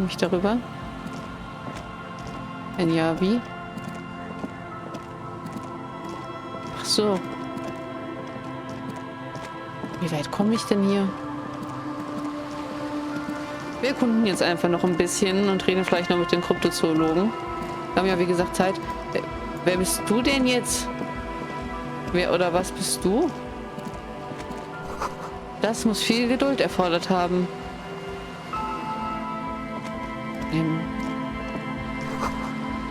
Komme ich darüber? Wenn ja, wie? Ach so. Wie weit komme ich denn hier? Wir erkunden jetzt einfach noch ein bisschen und reden vielleicht noch mit den Kryptozoologen. Wir haben ja, wie gesagt, Zeit. Wer bist du denn jetzt? Wer oder was bist du? Das muss viel Geduld erfordert haben.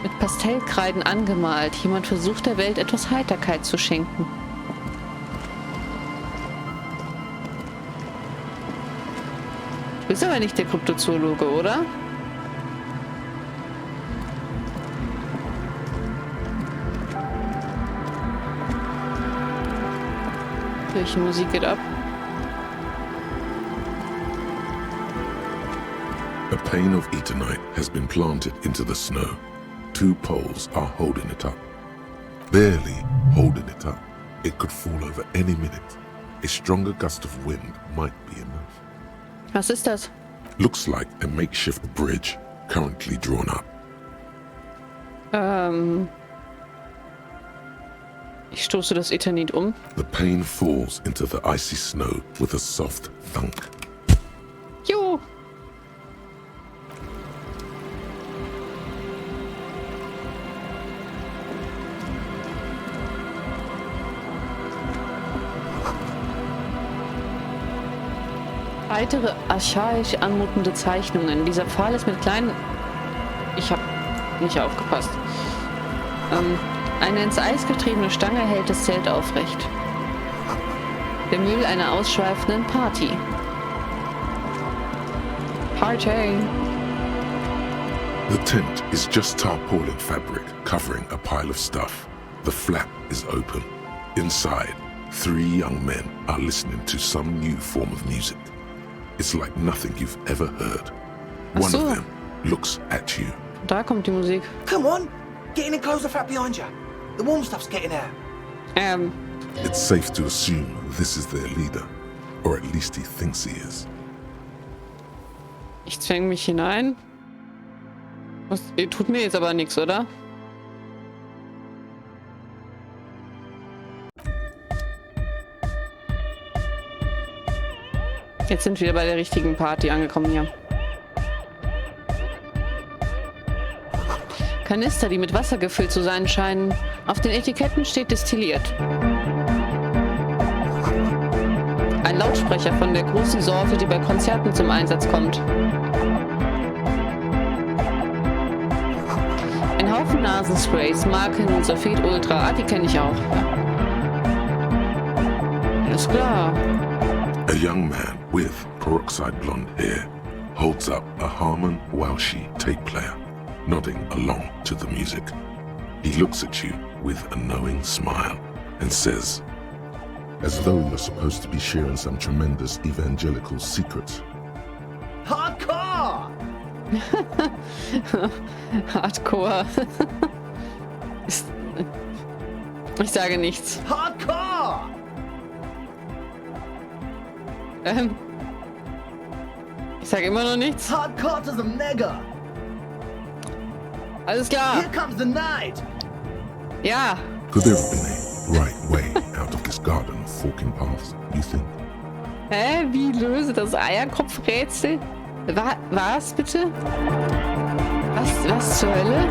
Mit Pastellkreiden angemalt. Jemand versucht der Welt etwas Heiterkeit zu schenken. Du bist aber nicht der Kryptozoologe, oder? Welche Musik geht ab? A pane of eternite has been planted into the snow. 2 poles are holding it up. Barely holding it up. It could fall over any minute. A stronger gust of wind might be enough. Was ist das? Looks like a makeshift bridge currently drawn up. Ich stoße das Eternit um. The pane falls into the icy snow with a soft thunk. Jo! Weitere archaisch anmutende Zeichnungen. Dieser Pfahl ist mit kleinen... Ich habe nicht aufgepasst. Eine ins Eis getriebene Stange hält das Zelt aufrecht. Der Müll einer ausschweifenden Party. Party. The tent is just tarpaulin fabric covering a pile of stuff. The flap is open. Inside, 3 young men are listening to some new form of music. It's like nothing you've ever heard. One of them looks at you. Da kommt die Musik. Come on, get in and close the flap behind you. The warm stuff's getting out. It's safe to assume this is their leader, or at least he thinks he is. Ich zwänge mich hinein. Was, ihr tut mir jetzt aber nichts, oder? Jetzt sind wir wieder bei der richtigen Party angekommen hier. Kanister, die mit Wasser gefüllt zu sein scheinen. Auf den Etiketten steht destilliert. Ein Lautsprecher von der großen Sorte, die bei Konzerten zum Einsatz kommt. Ein Haufen Nasensprays, Marken und Sulfit Ultra. Ah, die kenne ich auch. Alles klar. A young man with peroxide blonde hair holds up a Harman Welshi tape player, nodding along to the music. He looks at you with a knowing smile and says, as though you're supposed to be sharing some tremendous evangelical secrets. Hardcore! Hardcore. Ich sage nichts. Hardcore! Ich sage immer noch nichts. Hardcore to the mega! Alles klar. Here comes the night! Ja. Could there have been a right way out of this garden of forking paths, you think? Hä? Wie löse das Eierkopfrätsel? Was bitte? Was zur Hölle?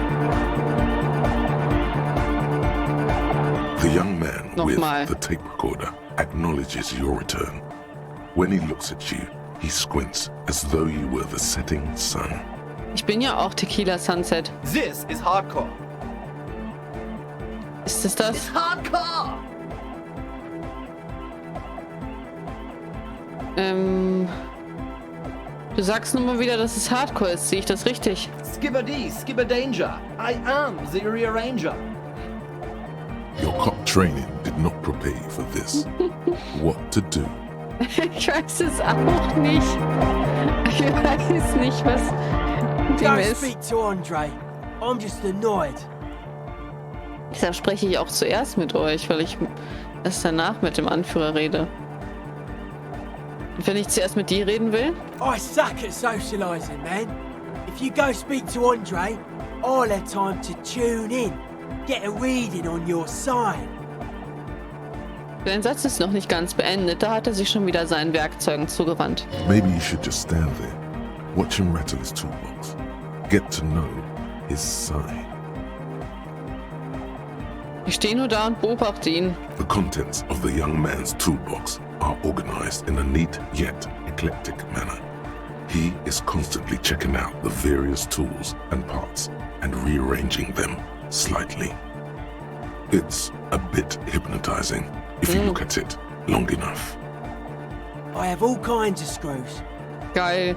The young man Nochmal. with the tape recorder acknowledges your return. When he looks at you, he squints as though you were the setting sun. Ich bin ja auch Tequila Sunset. This is hardcore. Ist es das? It's hardcore! Du sagst nun mal wieder, dass es Hardcore ist. Sehe ich das richtig? Skibbity, skibber danger. I am the rearranger. Your cop training did not prepare you for this. What to do? Ich weiß es auch nicht. Ich weiß nicht, was dem Don't ist. speak to Andre. I'm just annoyed. Deshalb spreche ich auch zuerst mit euch, weil ich erst danach mit dem Anführer rede. Und wenn ich zuerst mit dir reden will? I suck at socialising, man. If you go speak to Andre, I'll have time to tune in. Get a reading on your side. Dein Satz ist noch nicht ganz beendet. Da hat er sich schon wieder seinen Werkzeugen zugewandt. Maybe you should just stand there, watch him rattle his toolbox, get to know his side. Ich stehe nur da und beobachte ihn. The contents of the young man's toolbox are organized in a neat yet eclectic manner. He is constantly checking out the various tools and parts and rearranging them slightly. It's a bit hypnotizing if you look at it long enough. I have all kinds of screws. Geil.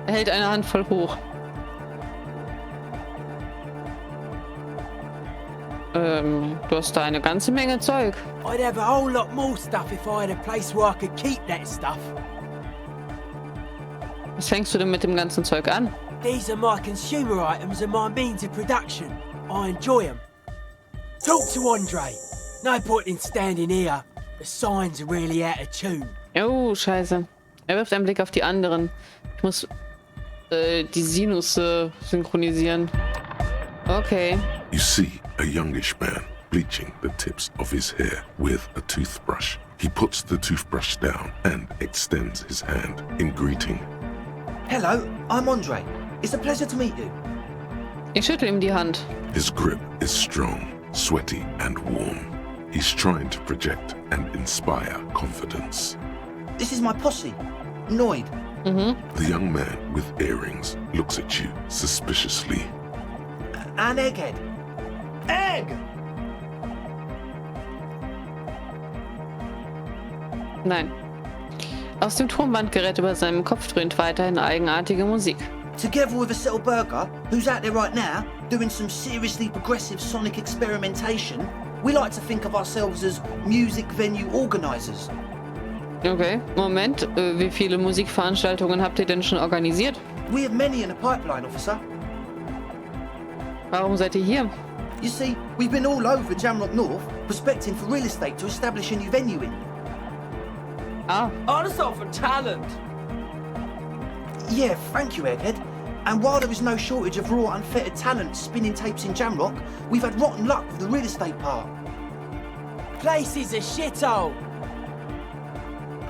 Er hält eine Handvoll hoch. Du hast da eine ganze Menge Zeug. I'd have a whole lot more stuff if I had a place where I could keep that stuff. Was fängst du denn mit dem ganzen Zeug an? These are my consumer items and my means of production. I enjoy them. Talk to Andre. No point in standing here. The signs are really out of tune. Oh, scheiße. Er wirft einen Blick auf die anderen. Ich muss die Sinusse synchronisieren. Okay. You see a youngish man bleaching the tips of his hair with a toothbrush. He puts the toothbrush down and extends his hand in greeting. Hello, I'm Andre. It's a pleasure to meet you. Ich schüttle ihm die Hand. His grip is strong, sweaty and warm. He's trying to project and inspire confidence. This is my posse, Noid. The young man with earrings looks at you suspiciously. And Egghead. Egg! Nein. Aus dem Tonbandgerät über seinem Kopf dröhnt weiterhin eigenartige Musik. Together with a settled burger, who's out there right now, doing some seriously progressive sonic experimentation, we like to think of ourselves as music venue organizers. Okay, Moment. Wie viele Musikveranstaltungen habt ihr denn schon organisiert? We have many in the pipeline, officer. Warum seid ihr hier? You see, we've been all over Jamrock North, prospecting for real estate to establish a new venue in. Ah, Also for talent. Yeah, thank you, Egghead. And while there is no shortage of raw, unfettered talent spinning tapes in Jamrock, we've had rotten luck with the real estate part. Place is a shithole.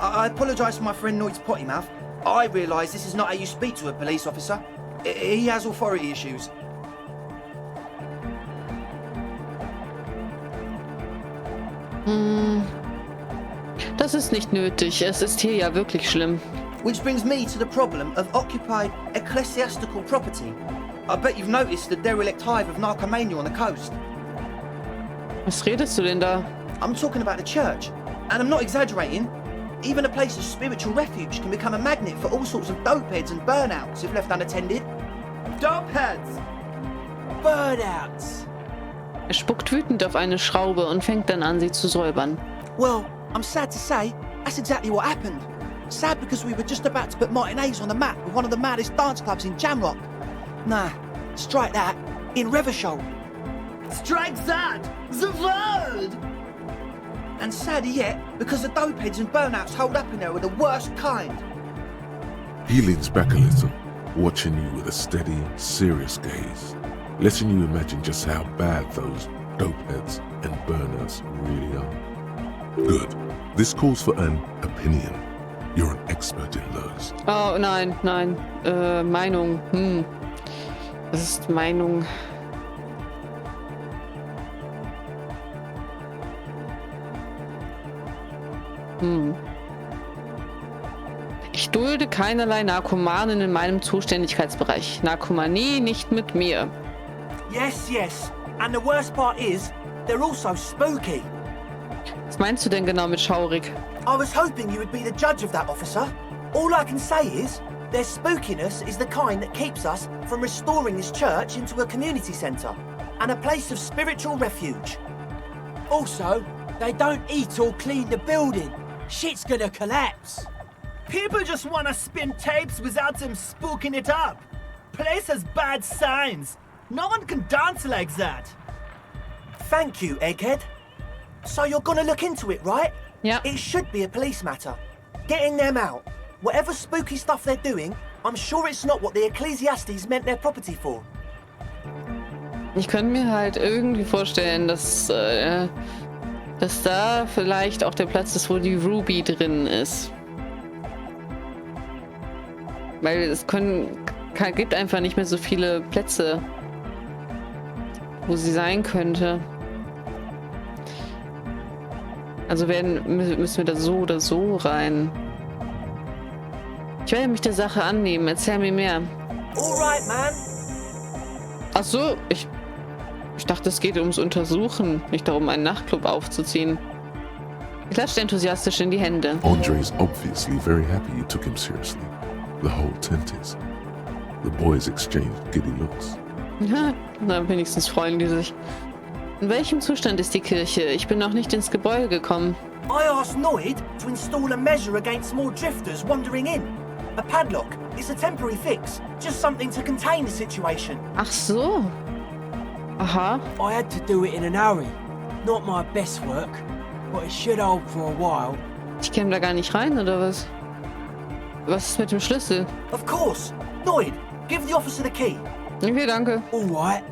I apologise for my friend Noid's potty mouth. I realise this is not how you speak to a police officer. He has authority issues. das ist nicht nötig. Es ist hier ja wirklich schlimm. Which brings me to the problem of occupied ecclesiastical property. I bet you've noticed the derelict hive of narcomania on the coast. Was redest du denn da? I'm talking about the church, and I'm not exaggerating. Even a place of spiritual refuge can become a magnet for all sorts of dopeheads and burnouts if left unattended. Dopeheads. Burnouts. Er spuckt wütend auf eine Schraube und fängt dann an, sie zu säubern. Well, I'm sad to say, that's exactly what happened. Sad because we were just about to put Martinez on the map with one of the maddest dance clubs in Jamrock. Nah, strike that, in Revershoal. Strike that. The word. And sadder yet, because the dopeheads and burnouts hold up in there are the worst kind. He leans back a little, watching you with a steady, serious gaze, letting you imagine just how bad those dopeheads and burners really are. Good. This calls for an opinion. You're an expert in those. Oh, nein. Meinung. Das ist Meinung. Ich dulde keinerlei Narkomanen in meinem Zuständigkeitsbereich. Narkomanie nicht mit mir. Yes. And the worst part is, they're also spooky. Was meinst du denn genau mit schaurig? I was hoping you would be the judge of that, officer. All I can say is, their spookiness is the kind that keeps us from restoring this church into a community centre and a place of spiritual refuge. Also, they don't eat or clean the building. Shit's gonna collapse. People just want to spin tapes without them spooking it up. Place has bad signs. No one can dance like that. Thank you, Egghead. So you're gonna look into it, right? Ja. It should be a police matter. Getting them out. Whatever spooky stuff they're doing, I'm sure it's not what the Ecclesiastes meant their property for. Ich könnte mir halt irgendwie vorstellen, dass da vielleicht auch der Platz ist, wo die Ruby drin ist. Weil es gibt einfach nicht mehr so viele Plätze, wo sie sein könnte. Also müssen wir da so oder so rein. Ich werde mich der Sache annehmen. Erzähl mir mehr. Alright, man. Ach so, ich dachte, es geht ums Untersuchen, nicht darum, einen Nachtclub aufzuziehen. Er klatscht enthusiastisch in die Hände. Andre's obviously very happy you took him seriously. The whole tent is. The boys exchanged giddy looks. Ja, na, wenigstens freuen die sich. In welchem Zustand ist die Kirche? Ich bin noch nicht ins Gebäude gekommen. I asked Noid to install a measure against more drifters wandering in. A padlock. It's a temporary fix. Just something to contain the situation. Ach so. Aha. I had to do it in an hurry. Not my best work, but it should hold for a while. Ich käme da gar nicht rein, oder was? Was ist mit dem Schlüssel? Of course. Noid, give the officer the key. Okay, danke. Alright.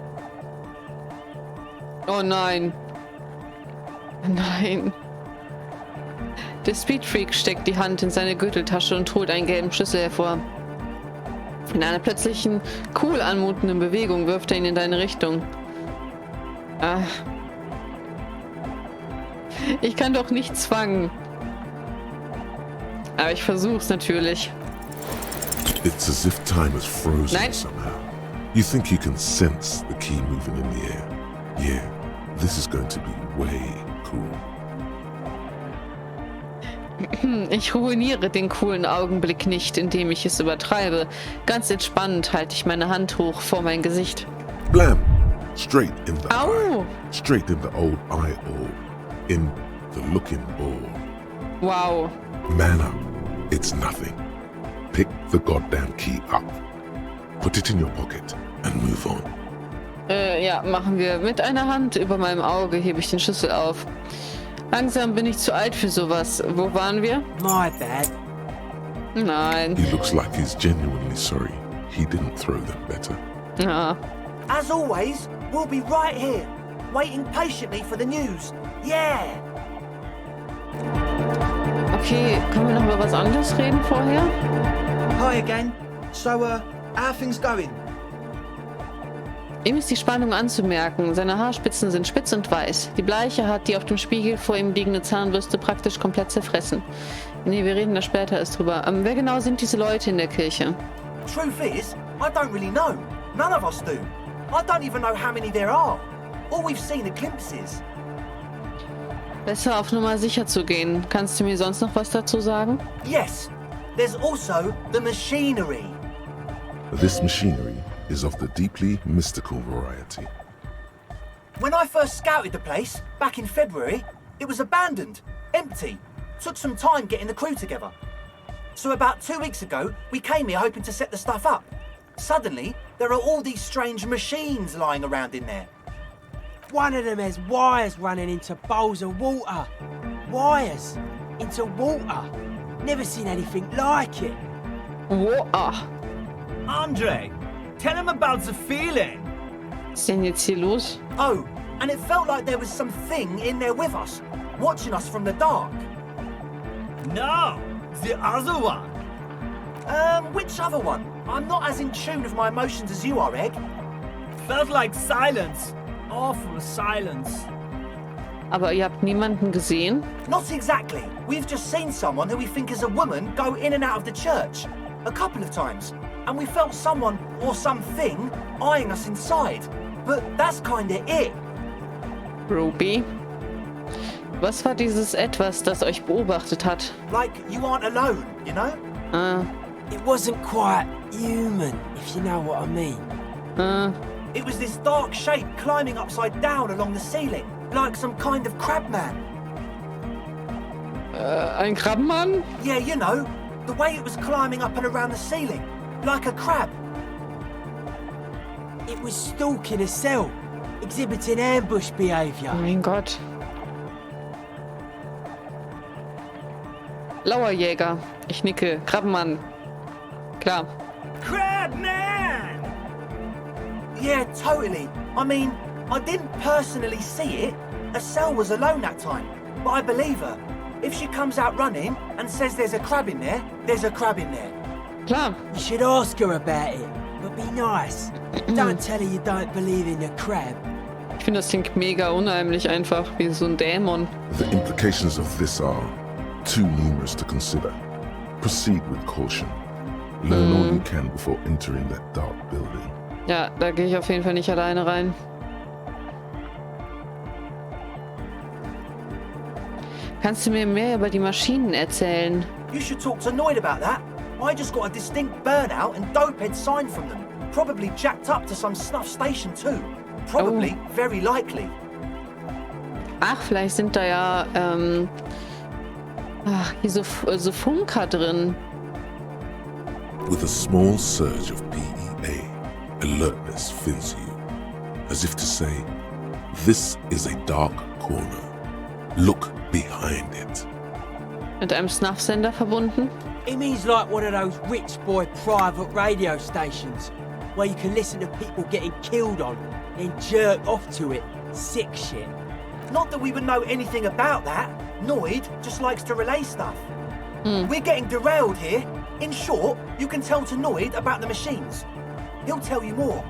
Oh nein. Nein. Der Speedfreak steckt die Hand in seine Gürteltasche und holt einen gelben Schlüssel hervor. In einer plötzlichen, cool anmutenden Bewegung wirft er ihn in deine Richtung. Ah. Ich kann doch nichts fangen. Aber ich versuch's natürlich. It's as if time has frozen Nein. somehow. You think you can sense the key moving in the air. Yeah, this is going to be way cool. Ich ruiniere den coolen Augenblick nicht, indem ich es übertreibe. Ganz entspannt halte ich meine Hand hoch vor mein Gesicht. Blam! Straight in the Au! eye. Straight in the old eye hole. In the looking ball. Wow. Man up. It's nothing. Pick the goddamn key up. Put it in your pocket and move on. Ja, machen wir. Mit einer Hand über meinem Auge hebe ich den Schlüssel auf. Langsam bin ich zu alt für sowas. Wo waren wir? My bad. Nein. He looks like he's genuinely sorry. He didn't throw them better. Ja. As always, we'll be right here, waiting patiently for the news. Yeah! Okay, können wir noch über was anderes reden vorher? Hi again. So, how are things going? Ihm ist die Spannung anzumerken. Seine Haarspitzen sind spitz und weiß. Die Bleiche hat die auf dem Spiegel vor ihm liegende Zahnbürste praktisch komplett zerfressen. Nee, wir reden da später erst drüber. Wer genau sind diese Leute in der Kirche? Truth is, I don't really know. None of us do. I don't even know how many there are. All we've seen are glimpses. Besser auf Nummer sicher zu gehen. Kannst du mir sonst noch was dazu sagen? Yes, there's also the machinery. This machinery is of the deeply mystical variety. When I first scouted the place, back in February, it was abandoned, empty. Took some time getting the crew together. So about 2 weeks ago, we came here hoping to set the stuff up. Suddenly, there are all these strange machines lying around in there. One of them has wires running into bowls of water. Wires into water. Never seen anything like it. Wow. Andre, tell him about the feeling. Was ist denn jetzt hier los? Oh, and it felt like there was something in there with us, watching us from the dark. No, the other one. Which other one? I'm not as in tune with my emotions as you are, Egg. Felt like silence. Awful silence. Aber ihr habt niemanden gesehen? Not exactly. We've just seen someone who we think is a woman go in and out of the church. A couple of times. And we felt someone or something eyeing us inside. But that's kinda it. Ruby? Was war dieses Etwas, das euch beobachtet hat? Like you aren't alone, you know? It wasn't quite human, if you know what I mean. It was this dark shape climbing upside down along the ceiling. Like some kind of crabman. Ein Krabbenmann? Yeah, you know. The way it was climbing up and around the ceiling. Like a crab. It was stalking a cell, exhibiting ambush behavior. Mein Gott. Lauerjäger. Ich nicke. Krabbenmann. Klar. Yeah, totally. I mean, I didn't personally see it. Estelle was alone that time, but I believe her. If she comes out running and says there's a crab in there, there's a crab in there. Klar. You should ask her about it, but be nice. Don't tell her you don't believe in the crab. Ich finde, das klingt mega unheimlich einfach, wie so ein Dämon. The implications of this are too numerous to consider. Proceed with caution. Learn all you can before entering that dark building. Ja, da gehe ich auf jeden Fall nicht alleine rein. Kannst du mir mehr über die Maschinen erzählen? You should talk to Noid about that. I just got a distinct burnout and dopehead sign from them. Probably jacked up to some snuff station too. Probably, very likely. Ach, vielleicht sind da ja hier so Funker drin. With a small surge of PEA, alertness fills you, as if to say, this is a dark corner. Look behind it. Mit einem Snuff-Sender verbunden? It means like one of those rich boy private radio stations, where you can listen to people getting killed on, then jerk off to it. Sick shit. Not that we would know anything about that. Noid just likes to relay stuff. We're getting derailed here. In short, you can tell to Noid about the machines. He'll tell you more.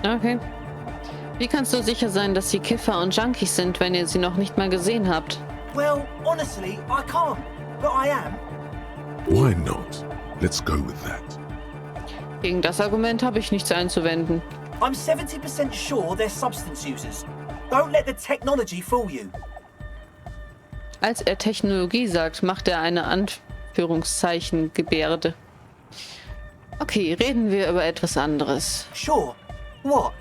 Okay. Wie kannst du sicher sein, dass sie Kiffer und Junkies sind, wenn ihr sie noch nicht mal gesehen habt? Well, honestly, I can't. But I am. Why not? Let's go with that. Gegen das Argument habe ich nichts einzuwenden. I'm 70% sure they're substance users. Don't let the technology fool you. Als er Technologie sagt, macht er eine Anführungszeichen-Gebärde. Okay, reden wir über etwas anderes. Sure. What?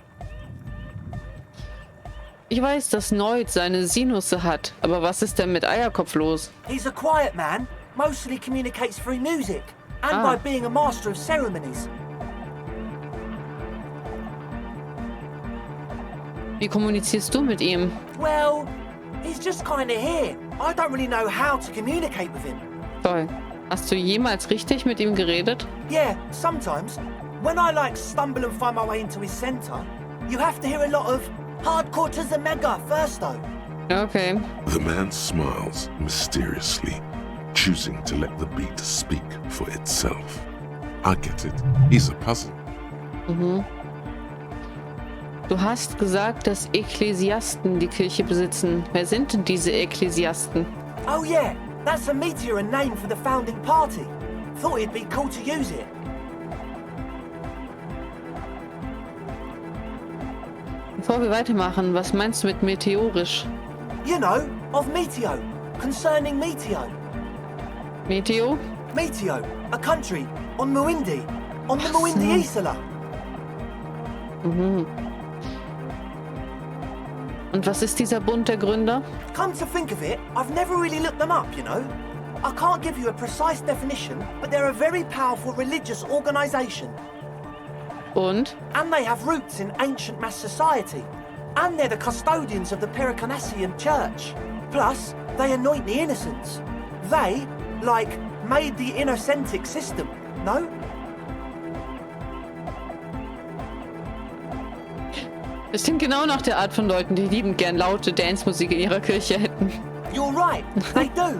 Ich weiß, dass Noid seine Sinusse hat, aber was ist denn mit Eierkopf los? He's a quiet man, mostly communicates through music, and by being a master of ceremonies. Wie kommunizierst du mit ihm? Well, he's just kinda here. I don't really know how to communicate with him. Toll. Hast du jemals richtig mit ihm geredet? Yeah, sometimes. When I stumble and find my way into his center, you have to hear a lot of hardcore to the mega first though. Okay. The man smiles mysteriously, choosing to let the beat speak for itself. I get it. He's a puzzle. Du hast gesagt, dass Ekklesiasten die Kirche besitzen. Wer sind denn diese Ekklesiasten? Oh yeah, that's a meteor and name for the founding party. Thought it'd be cool to use it. Bevor wir weitermachen, was meinst du mit meteorisch? You know, of Meteo, concerning Meteo. Meteo? Meteo, a country, on Muindi, on the Muindi Isla. Und was ist dieser Bund der Gründer? Come to think of it, I've never really looked them up, you know. I can't give you a precise definition, but they're a very powerful religious organization. Und? And they have roots in ancient mass society. And they're the custodians of the Pericanassian church. Plus, they anoint the innocents. They, made the innocentic system, no? Es klingt genau nach der Art von Leuten, die liebend gern laute Dancemusik in ihrer Kirche hätten. You're right, they do.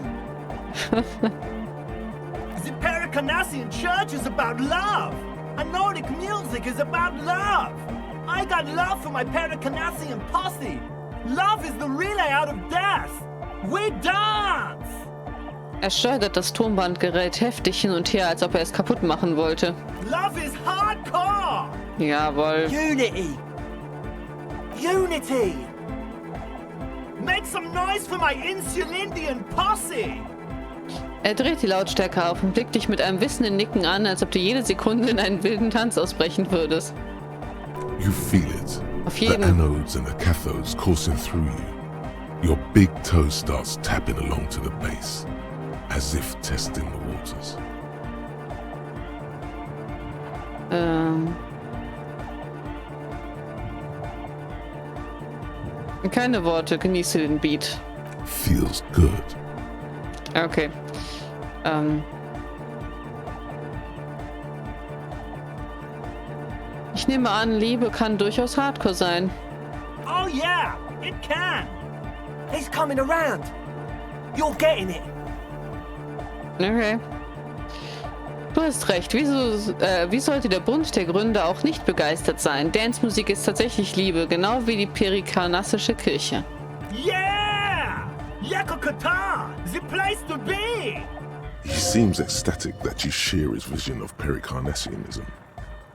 The Pericanassian church is about love. And Nordic music is about love. I got love for my Pericanassian posse. Love is the relay out of death. We dance! Er schleudert das Tonbandgerät heftig hin und her, als ob er es kaputt machen wollte. Love is hardcore! Jawohl. Unity! Unity! Make some noise for my Insulindian posse! Er dreht die Lautstärke auf und blickt dich mit einem wissenden Nicken an, als ob du jede Sekunde in einen wilden Tanz ausbrechen würdest. You feel it. Auf The jeden. anodes and the cathodes coursing through you. Your big toe starts tapping along to the base, as if testing the waters. Keine Worte, genieße den Beat. Feels good. Okay. Ich nehme an, Liebe kann durchaus Hardcore sein. Oh yeah, it can. He's coming around. You're getting it. Okay. Du hast recht. Wie sollte der Bund der Gründer auch nicht begeistert sein? Dancemusik ist tatsächlich Liebe, genau wie die perikanassische Kirche. Yeah! Yakokata, the place to be. He seems ecstatic that you share his vision of Pericarnassianism.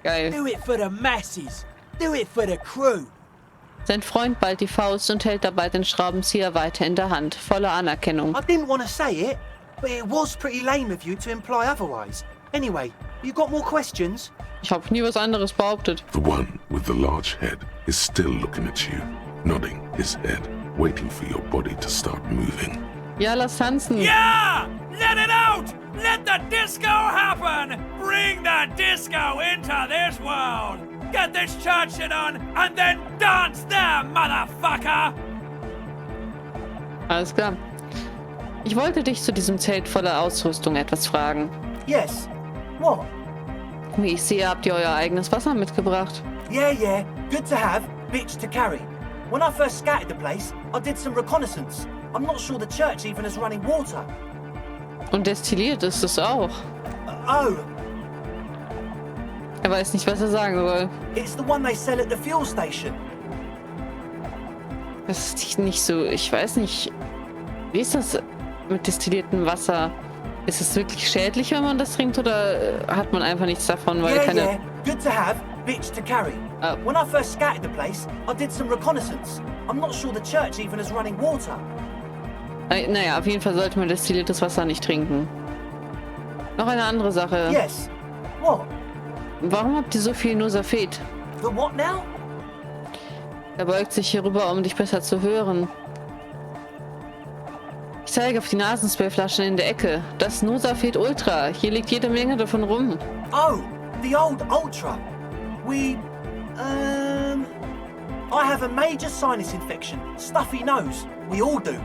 Geil. Do it for the masses. Do it for the crew. Sein Freund ballt die Faust und hält dabei den Schraubenzieher weiter in der Hand, voller Anerkennung. I didn't want to say it, but it was pretty lame of you to imply otherwise. Anyway, you got more questions? Ich habe nie was anderes behauptet. The one with the large head is still looking at you, nodding his head, waiting for your body to start moving. Ja, lass tanzen. Yeah! Let it out! Let the disco happen! Bring the disco into this world! Get this church shit on and then dance there, motherfucker! Alles klar. Ich wollte dich zu diesem Zelt voller Ausrüstung etwas fragen. Yes. What? Wie ich sehe, habt ihr euer eigenes Wasser mitgebracht. Yeah. Good to have, bitch to carry. When I first scouted the place, I did some reconnaissance. I'm not sure the church even has running water. Und destilliert ist es auch. Oh, Er weiß nicht, was er sagen soll. it's the one they sell at the fuel station. Das ist nicht so, ich weiß nicht. Wie ist das mit destilliertem Wasser? Ist es wirklich schädlich, wenn man das trinkt, oder hat man einfach nichts davon, weil keine... Good to have, bitch to carry. Oh. When I first scouted the place, I did some reconnaissance. I'm not sure the church even has running water. Naja, auf jeden Fall sollte man destilliertes Wasser nicht trinken. Noch eine andere Sache. Yes. What? Warum habt ihr so viel Nosafet? The what now? Er beugt sich hier rüber, um dich besser zu hören. Ich zeige auf die Nasensprayflaschen in der Ecke. Das Nosafet Ultra. Hier liegt jede Menge davon rum. Oh, the old Ultra. I have a major sinus infection. Stuffy nose. We all do.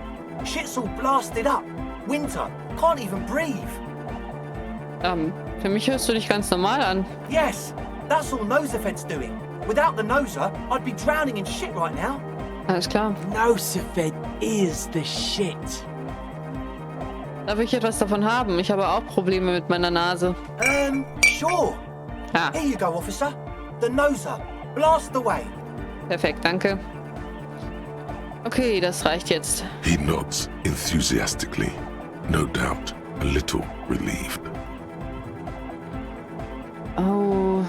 Shit's all blasted up. Winter. Can't even breathe. Für mich hörst du dich ganz normal an. Yes, that's all Nosafed's doing. Without the Noser, I'd be drowning in shit right now. Alles klar. Nosafed is the shit. Darf ich etwas davon haben? Ich habe auch Probleme mit meiner Nase. Sure. Ah, Here you go, officer. The Noser. Blast away. perfekt, danke. Okay, das reicht jetzt. He nods enthusiastically, no doubt a little relieved. Oh.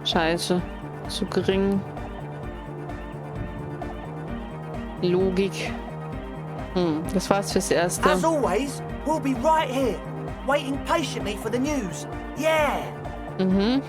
Scheiße. Zu gering. Logik. Das war's fürs Erste. As always, we'll be right here, waiting patiently for the news. Yeah. Mhm.